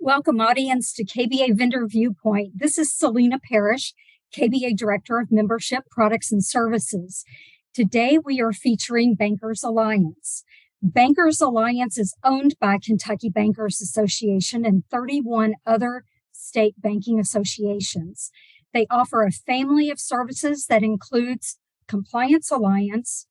Welcome, audience, to KBA Vendor Viewpoint. This is Selena Parrish, KBA Director of Membership, Products, and Services. Today, we are featuring Bankers Alliance. Bankers Alliance is owned by Kentucky Bankers Association and 31 other state banking associations. They offer a family of services that includes Compliance Alliance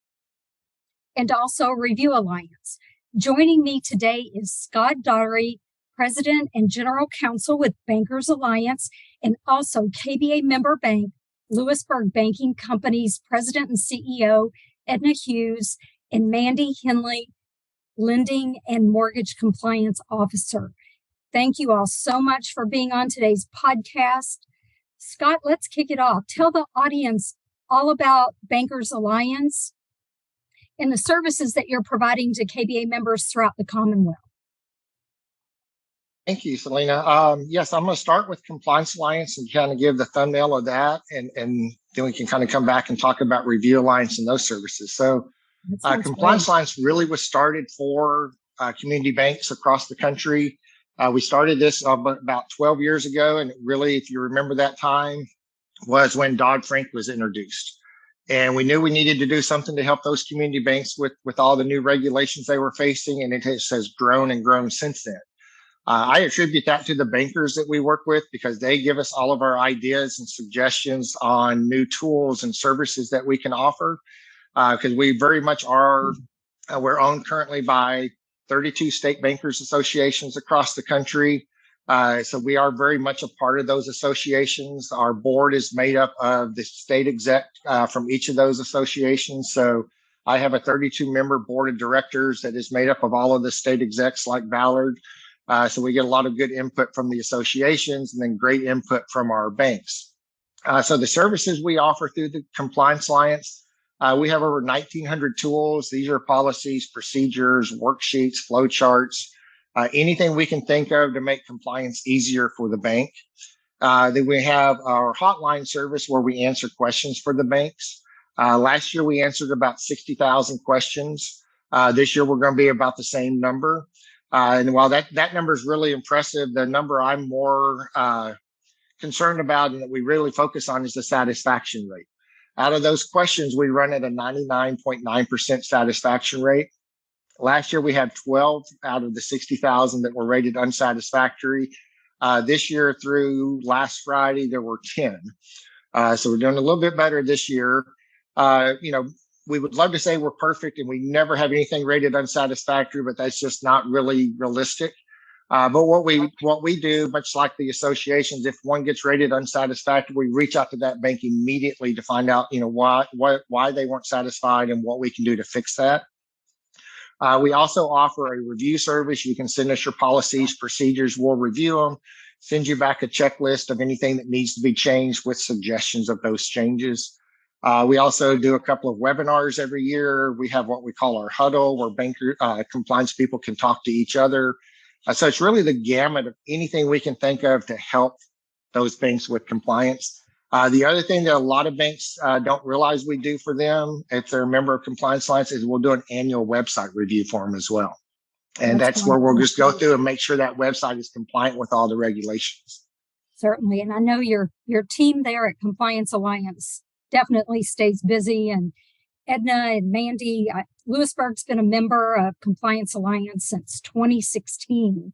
and also Review Alliance. Joining me today is Scott Daugherty, President and General Counsel with Bankers Alliance, and also KBA member bank, Lewisburg Banking Company's President and CEO, Edna Hughes, and Mandy Henley, Lending and Mortgage Compliance Officer. Thank you all so much for being on today's podcast. Scott, let's kick it off. Tell the audience all about Bankers Alliance and the services that you're providing to KBA members throughout the Commonwealth. Thank you, Selena. Yes, I'm going to start with Compliance Alliance and kind of give the thumbnail of that, and then we can kind of come back and talk about Review Alliance and those services. So Compliance Alliance really was started for community banks across the country. We started this about 12 years ago, and it really, if you remember that time, was when Dodd-Frank was introduced. And we knew we needed to do something to help those community banks with all the new regulations they were facing, and it has grown and grown since then. I attribute that to the bankers that we work with because they give us all of our ideas and suggestions on new tools and services that we can offer. Because we very much are, we're owned currently by 32 state bankers associations across the country. So we are very much a part of those associations. Our board is made up of the state exec from each of those associations. So I have a 32 member board of directors that is made up of all of the state execs like Ballard. So we get a lot of good input from the associations and then great input from our banks. So the services we offer through the Compliance Alliance, we have over 1,900 tools. These are policies, procedures, worksheets, flow charts, anything we can think of to make compliance easier for the bank. Then we have our hotline service where we answer questions for the banks. Last year, we answered about 60,000 questions. This year, we're going to be about the same number. And while that number is really impressive, the number I'm more concerned about and that we really focus on is the satisfaction rate. Out of those questions, we run at a 99.9% satisfaction rate. Last year, we had 12 out of the 60,000 that were rated unsatisfactory. This year through last Friday, there were 10. So we're doing a little bit better this year. We would love to say we're perfect and we never have anything rated unsatisfactory, but that's just not really realistic. But what we do, much like the associations, if one gets rated unsatisfactory, we reach out to that bank immediately to find out, why they weren't satisfied and what we can do to fix that. We also offer a review service. You can send us your policies, procedures. We'll review them, send you back a checklist of anything that needs to be changed with suggestions of those changes. We also do a couple of webinars every year. We have what we call our huddle where banker compliance people can talk to each other. So it's really the gamut of anything we can think of to help those banks with compliance. The other thing that a lot of banks don't realize we do for them, if they're a member of Compliance Alliance, is we'll do an annual website review for them as well. And that's where we'll just go through and make sure that website is compliant with all the regulations. Certainly. And I know your team there at Compliance Alliance definitely stays busy. And Edna and Mandy, Lewisburg's been a member of Compliance Alliance since 2016.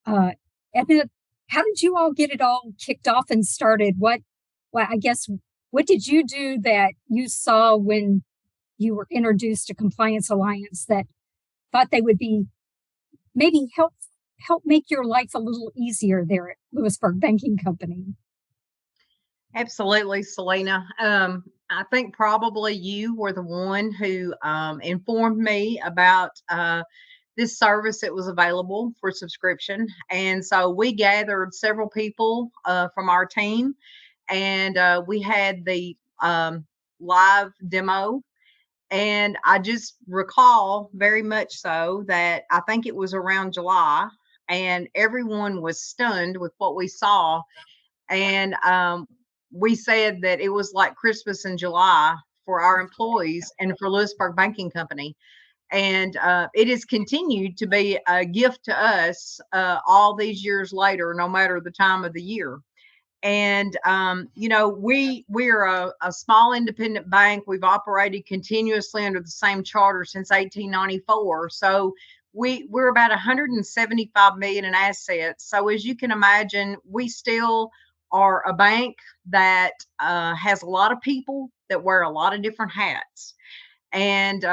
Edna, how did you all get it all kicked off and started? What did you do that you saw when you were introduced to Compliance Alliance that thought they would be maybe help make your life a little easier there at Lewisburg Banking Company? Absolutely, Selena. I think probably you were the one who informed me about this service that was available for subscription. And so we gathered several people from our team, and we had the live demo. And I just recall very much so that I think it was around July, and everyone was stunned with what we saw. And we said that it was like Christmas in July for our employees and for Lewisburg Banking Company. And it has continued to be a gift to us all these years later, no matter the time of the year. And we're a small independent bank. We've operated continuously under the same charter since 1894. So we're about 175 million in assets. So as you can imagine, we still are a bank that has a lot of people that wear a lot of different hats. And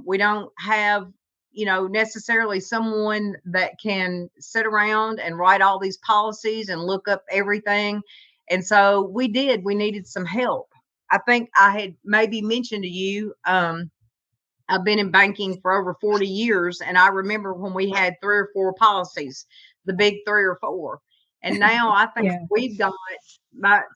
we don't have necessarily someone that can sit around and write all these policies and look up everything. And so we needed some help. I think I had maybe mentioned to you, I've been in banking for over 40 years, and I remember when we had 3 or 4 policies, the big 3 or 4. And now I think we've got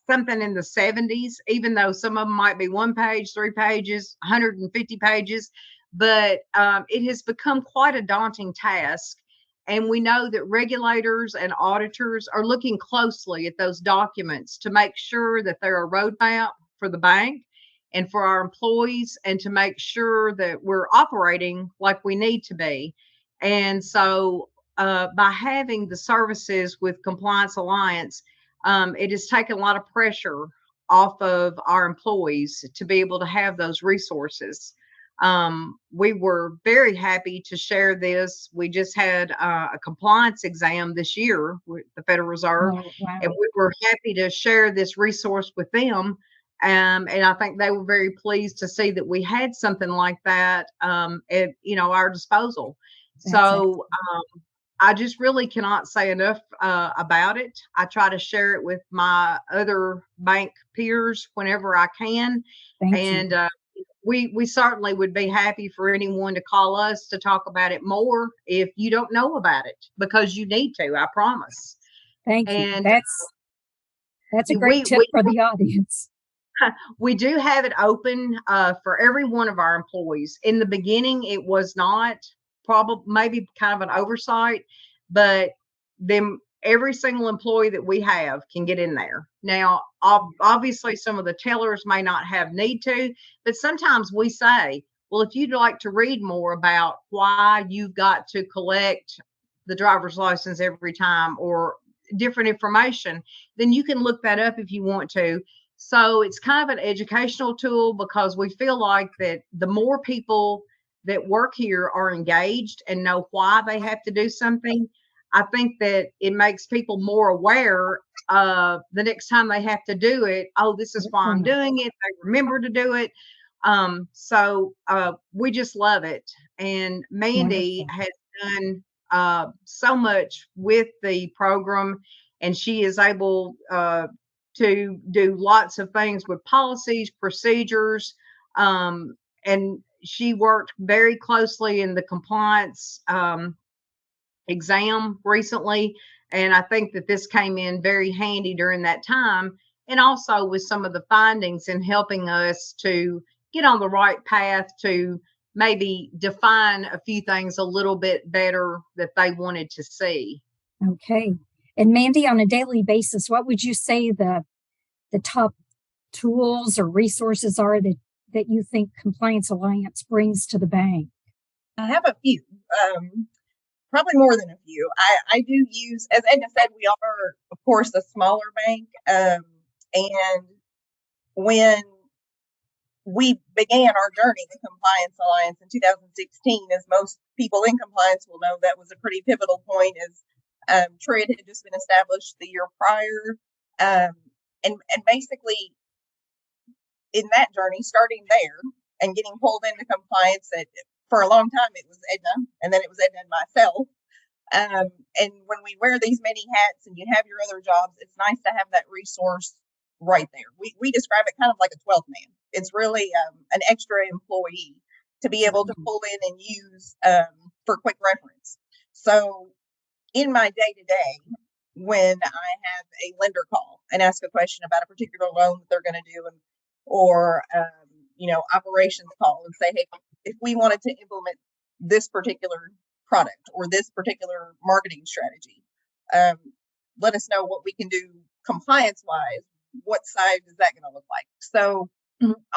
something in the 70s, even though some of them might be 1 page, 3 pages, 150 pages. But it has become quite a daunting task. And we know that regulators and auditors are looking closely at those documents to make sure that they're a roadmap for the bank and for our employees, and to make sure that we're operating like we need to be. And so by having the services with Compliance Alliance, it has taken a lot of pressure off of our employees to be able to have those resources. We were very happy to share this. We just had a compliance exam this year with the Federal Reserve, and we were happy to share this resource with them. And I think they were very pleased to see that we had something like that at our disposal. So I just really cannot say enough about it. I try to share it with my other bank peers whenever I can. And we certainly would be happy for anyone to call us to talk about it more if you don't know about it, because you need to, I promise. Thank you. That's a great tip for the audience. We do have it open for every one of our employees. In the beginning, it was not, probably maybe kind of an oversight, but every single employee that we have can get in there. Now, obviously, some of the tellers may not have need to, but sometimes we say, well, if you'd like to read more about why you've got to collect the driver's license every time or different information, then you can look that up if you want to. So it's kind of an educational tool, because we feel like that the more people that work here are engaged and know why they have to do something, I think that it makes people more aware the next time they have to do it. Oh, this is why I'm doing it. They remember to do it. So we just love it. And Mandy has done so much with the program, and she is able to do lots of things with policies, procedures, and she worked very closely in the compliance exam recently. And I think that this came in very handy during that time, and also with some of the findings in helping us to get on the right path to maybe define a few things a little bit better that they wanted to see. Okay. And Mandy, on a daily basis, what would you say the top tools or resources are that you think Compliance Alliance brings to the bank? I have a few, probably more than a few. I do use, as Edna said, we are, of course, a smaller bank. And when we began our journey with Compliance Alliance in 2016, as most people in compliance will know, that was a pretty pivotal point, as TRID had just been established the year prior. And basically, in that journey, starting there and getting pulled into compliance, for a long time, it was Edna, and then it was Edna and myself. And when we wear these many hats and you have your other jobs, it's nice to have that resource right there. We describe it kind of like a 12th man. It's really an extra employee to be able to pull in and use for quick reference. So in my day-to-day, when I have a lender call and ask a question about a particular loan that they're going to do, or operations call and say, hey, if we wanted to implement this particular product or this particular marketing strategy, let us know what we can do compliance wise. What side is that going to look like? So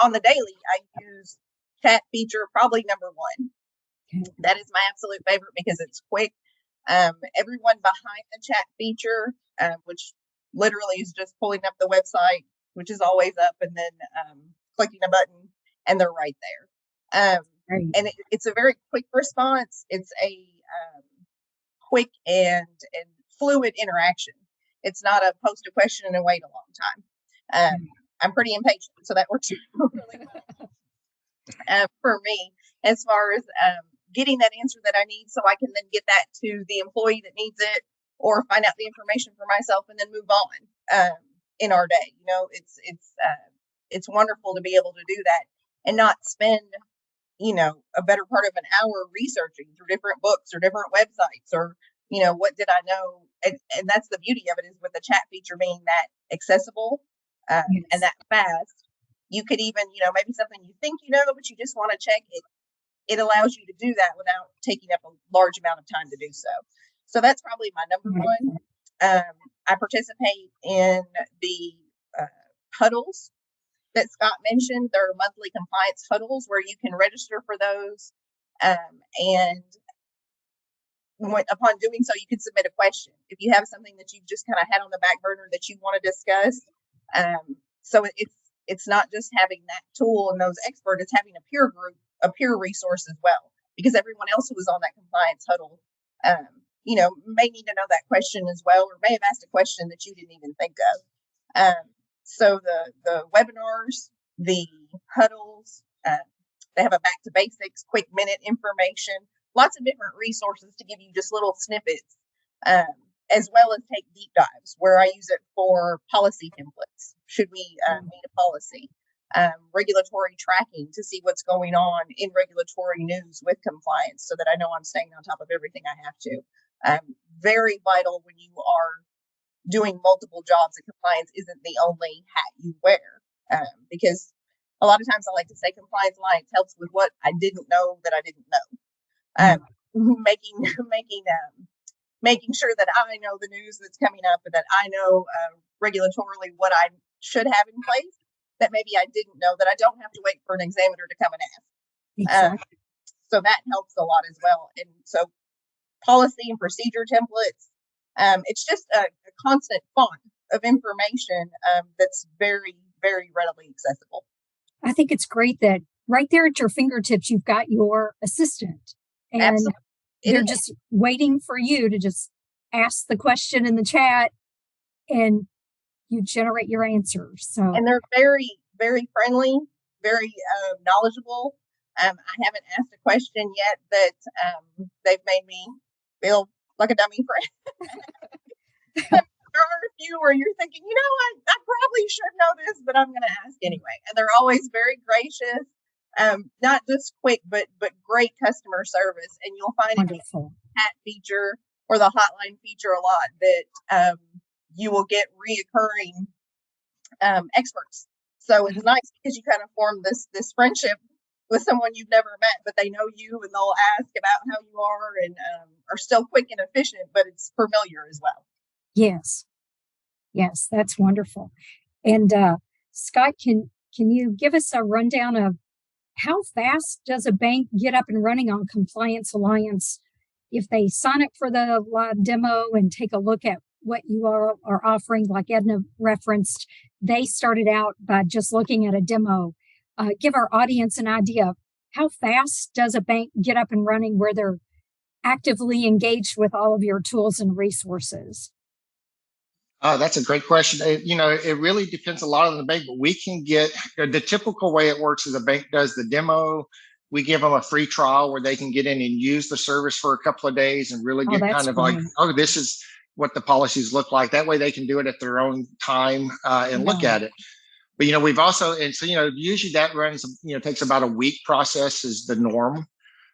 on the daily, I use chat feature probably number one. That is my absolute favorite because it's quick. Everyone behind the chat feature, which literally is just pulling up the website, which is always up, and then clicking a button, and they're right there. And it's a very quick response. It's a quick and fluid interaction. It's not a post a question and wait a long time. I'm pretty impatient, so that works really well for me as far as getting that answer that I need, so I can then get that to the employee that needs it, or find out the information for myself and then move on in our day. You know, it's wonderful to be able to do that and not spend, you know, a better part of an hour researching through different books or different websites, or, you know, what did I know? And that's the beauty of it, is with the chat feature being that accessible and that fast. You could even, you know, maybe something you think you know, but you just want to check it. It allows you to do that without taking up a large amount of time to do so. So that's probably my number one. I participate in the huddles that Scott mentioned. There are monthly compliance huddles where you can register for those. And upon doing so, you can submit a question. If you have something that you've just kind of had on the back burner that you want to discuss. So it's not just having that tool and those experts, it's having a peer group, a peer resource as well, because everyone else who was on that compliance huddle, you know, may need to know that question as well, or may have asked a question that you didn't even think of. So the webinars, the huddles, they have a back to basics, quick minute information, lots of different resources to give you just little snippets, as well as take deep dives where I use it for policy templates. Should we need a policy? Regulatory tracking to see what's going on in regulatory news with compliance, so that I know I'm staying on top of everything I have to. Very vital when you are doing multiple jobs, and compliance isn't the only hat you wear. Because a lot of times I like to say Compliance Alliance helps with what I didn't know that I didn't know. Making sure that I know the news that's coming up, and that I know regulatorily what I should have in place that maybe I didn't know, that I don't have to wait for an examiner to come and ask. Exactly. So that helps a lot as well. And so policy and procedure templates, it's just a constant font of information that's very, very readily accessible. I think it's great that right there at your fingertips, you've got your assistant, and Absolutely. they're just waiting for you to just ask the question in the chat, and you generate your answers. So, and they're very, very friendly, very knowledgeable. I haven't asked a question yet that they've made me feel like a dummy for. There are a few where you're thinking, you know what, I probably should know this, but I'm going to ask anyway. And they're always very gracious, not just quick, but great customer service. And you'll find in the chat feature or the hotline feature a lot that you will get reoccurring experts. So it's nice because you kind of form this friendship with someone you've never met, but they know you, and they'll ask about how you are, and are still quick and efficient, but it's familiar as well. Yes, that's wonderful. And Scott, can you give us a rundown of how fast does a bank get up and running on Compliance Alliance if they sign up for the live demo and take a look at what you are offering? Like Edna referenced, they started out by just looking at a demo. Give our audience an idea of how fast does a bank get up and running where they're actively engaged with all of your tools and resources? That's a great question. It really depends a lot on the bank, but we can get the typical way it works is a bank does the demo. We give them a free trial where they can get in and use the service for a couple of days and really get kind of like, this is what the policies look like. That way they can do it at their own time and look at it. But, we've also, and so, usually that runs, takes about a week process is the norm.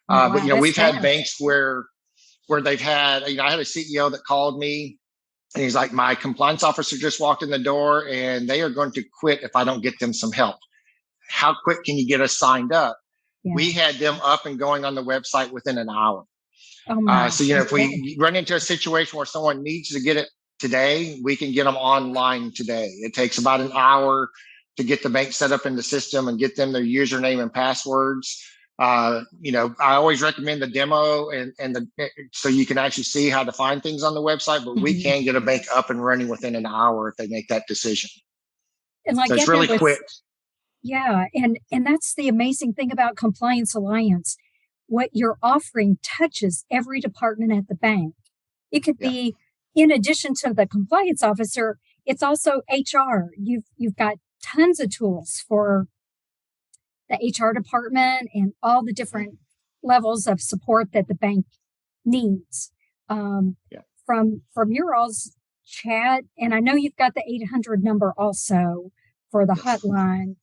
But, we've had banks where they've had, I had a CEO that called me. And he's like, my compliance officer just walked in the door and they are going to quit if I don't get them some help. How quick can you get us signed up? Yeah. We had them up and going on the website within an hour. So, if we run into a situation where someone needs to get it today, we can get them online today. It takes about an hour to get the bank set up in the system and get them their username and passwords. I always recommend the demo so you can actually see how to find things on the website, but we can get a bank up and running within an hour if they make that decision. And I so get it's really that quick. Yeah. And that's the amazing thing about Compliance Alliance. What you're offering touches every department at the bank. It could be, in addition to the compliance officer, it's also HR. You've got tons of tools for the HR department and all the different levels of support that the bank needs. From your all's chat, and I know you've got the 800 number also for the hotline.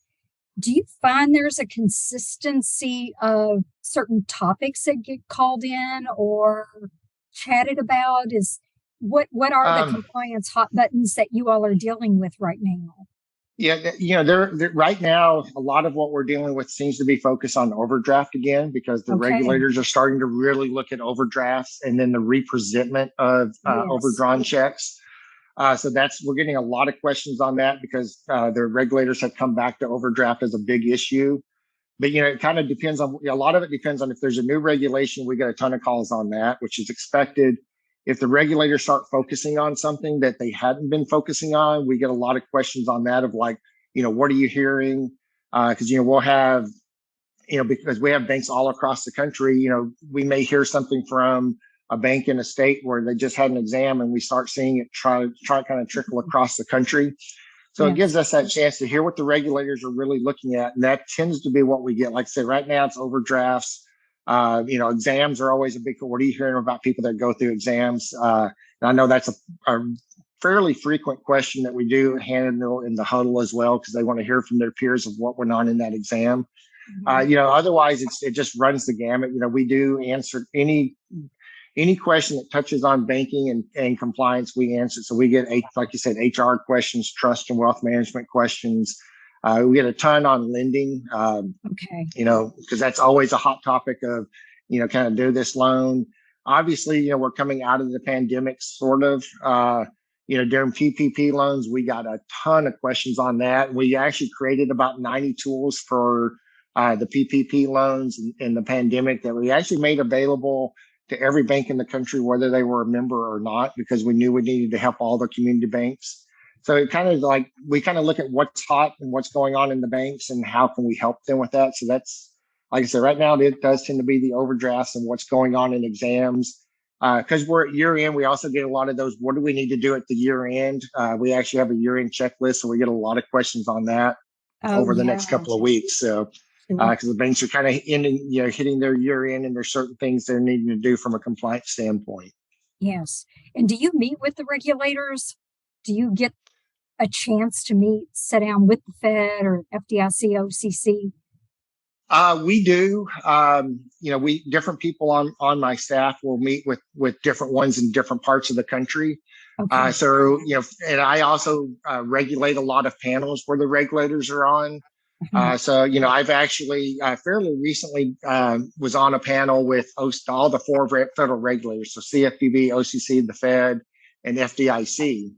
Do you find there's a consistency of certain topics that get called in or chatted about? What are the compliance hot buttons that you all are dealing with right now? Yeah, they're right now, a lot of what we're dealing with seems to be focused on overdraft again, because the regulators are starting to really look at overdrafts and then the representment of overdrawn checks. So we're getting a lot of questions on that because the regulators have come back to overdraft as a big issue. But, it kind of depends on, a lot of it depends on if there's a new regulation, we get a ton of calls on that, which is expected. If the regulators start focusing on something that they hadn't been focusing on, we get a lot of questions on that of like, what are you hearing? Because, we'll have, because we have banks all across the country, we may hear something from a bank in a state where they just had an exam and we start seeing it try kind of trickle across the country. So it gives us that chance to hear what the regulators are really looking at. And that tends to be what we get. Like I said, right now it's overdrafts. Exams are always a big, what are you hearing about people that go through exams? And I know that's a fairly frequent question that we do handle in the huddle as well, because they want to hear from their peers of what went on in that exam. Otherwise it just runs the gamut. We do answer any question that touches on banking and compliance, we answer. So we get, like you said, HR questions, trust and wealth management questions. We get a ton on lending, because that's always a hot topic of, kind of do this loan. Obviously, we're coming out of the pandemic sort of, during PPP loans, we got a ton of questions on that. We actually created about 90 tools for the PPP loans in the pandemic that we actually made available to every bank in the country, whether they were a member or not, because we knew we needed to help all the community banks. So it kind of like, we kind of look at what's hot and what's going on in the banks and how can we help them with that. So that's, like I said, right now it does tend to be the overdrafts and what's going on in exams. Because we're at year end, we also get a lot of those, what do we need to do at the year end? We actually have a year end checklist, so we get a lot of questions on that over the next couple of weeks. So because the banks are kind of hitting their year end, and there's certain things they're needing to do from a compliance standpoint. Yes. And do you meet with the regulators? Do you get a chance to sit down with the Fed or FDIC, OCC? We do. Different people on my staff will meet with different ones in different parts of the country. And I also regulate a lot of panels where the regulators are on. I've actually fairly recently was on a panel with all the four federal regulators, so CFPB, OCC, the Fed, and FDIC.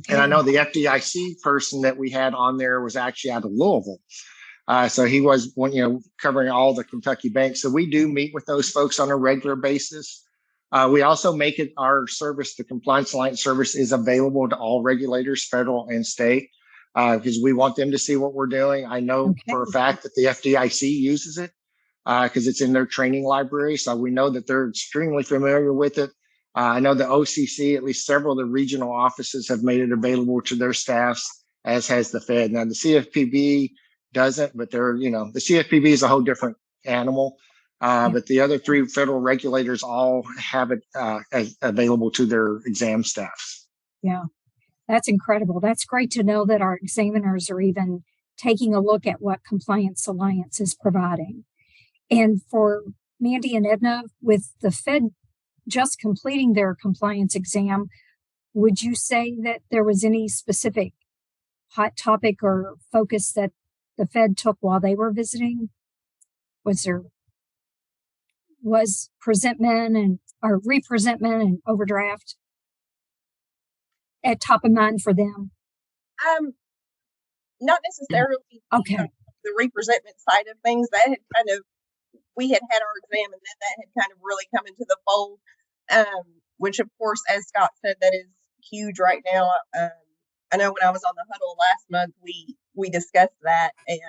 And I know the FDIC person that we had on there was actually out of Louisville. So he was covering all the Kentucky banks. So we do meet with those folks on a regular basis. We also make it our service, the Compliance Alliance service is available to all regulators, federal and state. Because we want them to see what we're doing. I know for a fact that the FDIC uses it because it's in their training library. So we know that they're extremely familiar with it. I know the OCC, at least several of the regional offices have made it available to their staffs, as has the Fed. Now the CFPB doesn't, but the CFPB is a whole different animal. But the other three federal regulators all have it available to their exam staffs. Yeah. That's incredible. That's great to know that our examiners are even taking a look at what Compliance Alliance is providing. And for Mandy and Edna, with the Fed just completing their compliance exam, would you say that there was any specific hot topic or focus that the Fed took while they were visiting? Was presentment or representment and overdraft at top of mind for them? Not necessarily. The representment side of things that had kind of we had our exam, and that had kind of really come into the fold, which of course, as Scott said, that is huge right now. I know when I was on the huddle last month, we discussed that, and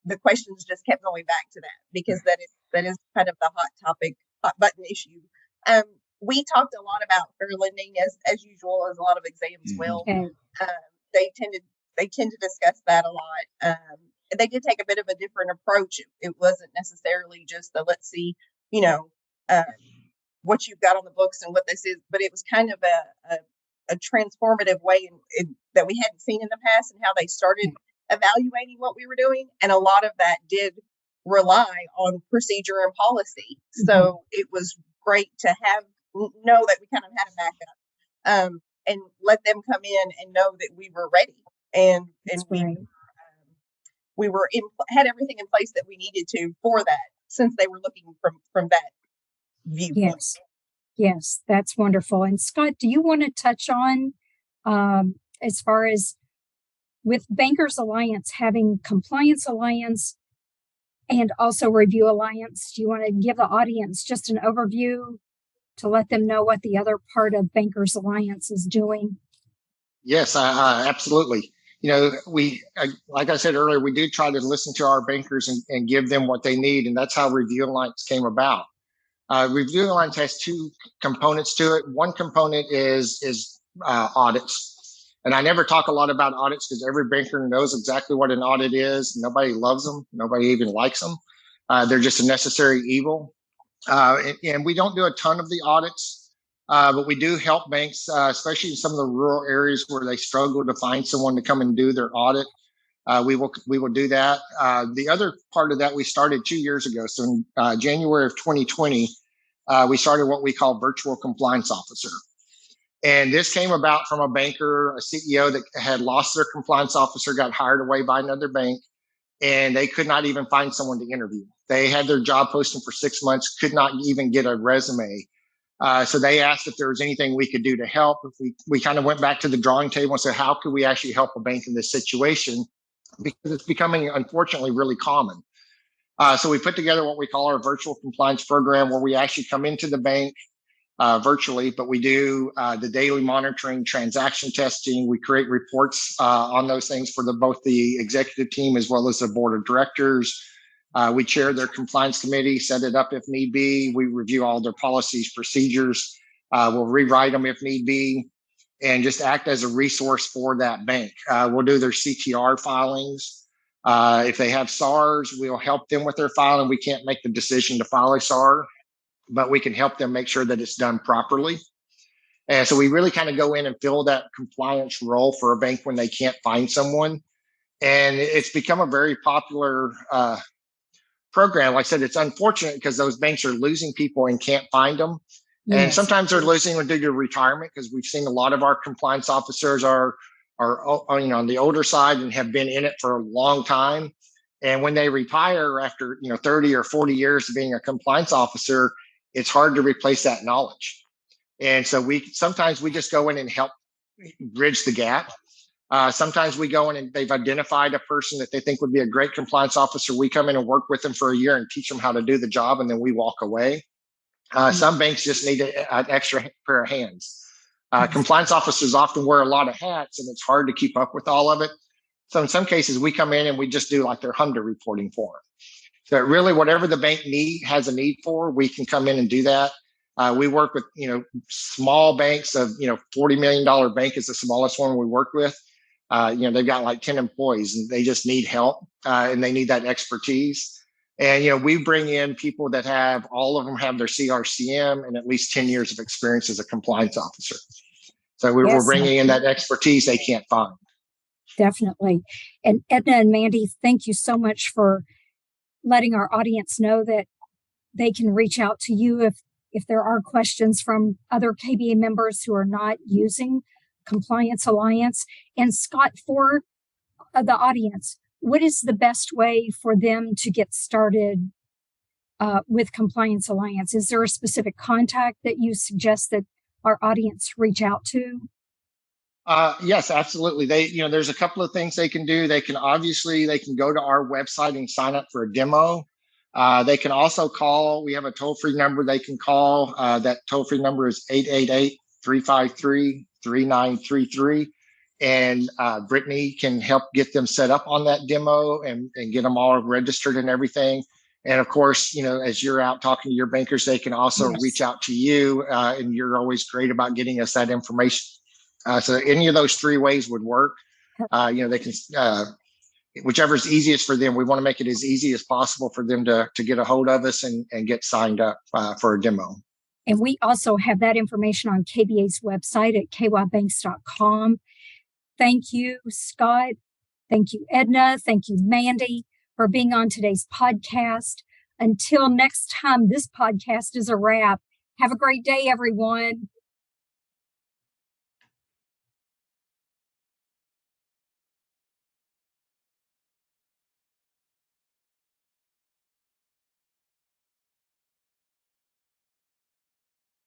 the questions just kept going back to that, because that is kind of the hot button issue. We talked a lot about fair lending, as usual, as a lot of exams will. Okay. They tend to discuss that a lot. They did take a bit of a different approach. It wasn't necessarily just the let's see, what you've got on the books and what this is, but it was kind of a transformative way that we hadn't seen in the past, and how they started evaluating what we were doing. And a lot of that did rely on procedure and policy. Mm-hmm. So it was great to know that we kind of had a backup, and let them come in and know that we were ready, and we were had everything in place that we needed to for that, since they were looking from that viewpoint. Yes, that's wonderful. And Scott, do you want to touch on, as far as with Bankers Alliance having Compliance Alliance and also Review Alliance, do you want to give the audience just an overview to let them know what the other part of Bankers Alliance is doing? Yes, absolutely. We, like I said earlier, we do try to listen to our bankers and give them what they need. And that's how Review Alliance came about. Review Alliance has two components to it. One component is audits. And I never talk a lot about audits because every banker knows exactly what an audit is. Nobody loves them. Nobody even likes them. They're just a necessary evil. And we don't do a ton of the audits, but we do help banks, especially in some of the rural areas where they struggle to find someone to come and do their audit. We will do that. The other part of that we started 2 years ago. So in January of 2020, we started what we call Virtual Compliance Officer. And this came about from a banker, a CEO that had lost their compliance officer, got hired away by another bank, and they could not even find someone to interview. They had their job posting for 6 months, could not even get a resume. So they asked if there was anything we could do to help. We kind of went back to the drawing table and said, how could we actually help a bank in this situation? Because it's becoming, unfortunately, really common. So we put together what we call our virtual compliance program, where we actually come into the bank virtually, but we do the daily monitoring, transaction testing. We create reports on those things for both the executive team as well as the board of directors. We chair their compliance committee, set it up if need be. We review all their policies, procedures. We'll rewrite them if need be, and just act as a resource for that bank. We'll do their CTR filings. If they have SARs, we'll help them with their filing. We can't make the decision to file a SAR, but we can help them make sure that it's done properly. And so we really kind of go in and fill that compliance role for a bank when they can't find someone. And it's become a very popular program. Like I said, it's unfortunate because those banks are losing people and can't find them. Yes. And sometimes they're losing them due to retirement, because we've seen a lot of our compliance officers are on the older side and have been in it for a long time. And when they retire after 30 or 40 years of being a compliance officer, it's hard to replace that knowledge. And so sometimes we just go in and help bridge the gap. Sometimes we go in and they've identified a person that they think would be a great compliance officer. We come in and work with them for a year and teach them how to do the job, and then we walk away. Some banks just need an extra pair of hands. Compliance officers often wear a lot of hats, and it's hard to keep up with all of it. So in some cases, we come in and we just do like their HMDA reporting for them. So really, whatever the bank has a need for, we can come in and do that. We work with small banks of $40 million bank is the smallest one we work with. They've got like 10 employees and they just need help and they need that expertise. And we bring in people that all of them have their CRCM and at least 10 years of experience as a compliance officer. So we're bringing in that expertise they can't find. Definitely. And Edna and Mandy, thank you so much for letting our audience know that they can reach out to you if there are questions from other KBA members who are not using Compliance Alliance. And Scott, for the audience, what is the best way for them to get started with Compliance Alliance? Is there a specific contact that you suggest that our audience reach out to? Yes, absolutely. There's a couple of things they can do. They can go to our website and sign up for a demo. They can also call. We have a toll-free number they can call. That toll-free number is 888-353-3933. And Brittany can help get them set up on that demo and get them all registered and everything. And of course, as you're out talking to your bankers, they can also reach out to you, and you're always great about getting us that information. So any of those three ways would work. They can, whichever is easiest for them. We want to make it as easy as possible for them to get a hold of us and get signed up for a demo. And we also have that information on KBA's website at kybanks.com. Thank you, Scott. Thank you, Edna. Thank you, Mandy, for being on today's podcast. Until next time, this podcast is a wrap. Have a great day, everyone.